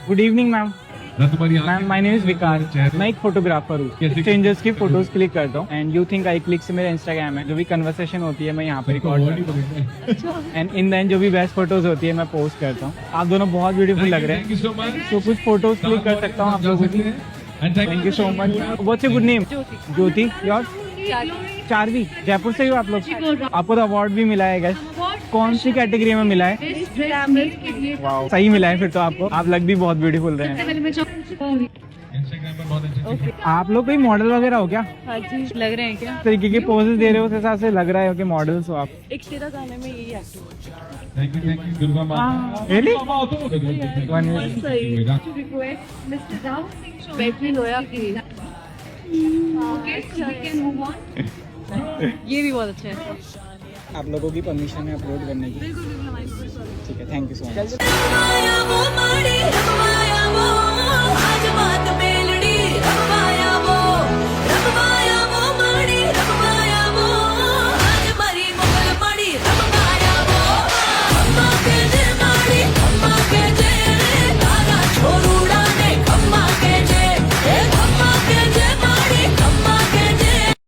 Good evening ma'am. Ma'am my name is Vikas. मैं एक photographer हूँ, स्ट्रेंजर्स की फोटोज क्लिक करता हूँ and you think I click से मेरा इंस्टाग्राम है। जो भी कन्वर्सेशन होती है मैं यहाँ पे रिकॉर्ड करता हूँ एंड इन देन जो भी बेस्ट फोटोज होती है मैं पोस्ट करता हूँ। आप दोनों बहुत ब्यूटीफुल लग रहे हैं, तो कुछ फोटोज क्लिक कर सकता हूँ आप लोगों की। Thank you so much. What's your good name? Jyoti. Your? Charvi. Jaipur से ही हो आप लोग? आपको तो अवार्ड भी मिला है, कौन सी कैटेगरी में मिला है? वाओ, सही मिला है फिर तो आपको। आप लग भी बहुत ब्यूटीफुल रहे हैं। आप लोग कोई मॉडल वगैरह हो क्या? हाँ जी, लग रहे हैं क्या? इस तरीके के पोजेस दे रहे हो, उस हिसाब से लग रहा है कि मॉडल्स हो आप। एक तेरा गाने में यही एक्टिंग होता है। Really? ये भी बहुत अच्छा है। आप लोगों की परमिशन है अपलोड करने की? बिल्कुल बिल्कुल हमारी ठीक है, थैंक यू सो मच।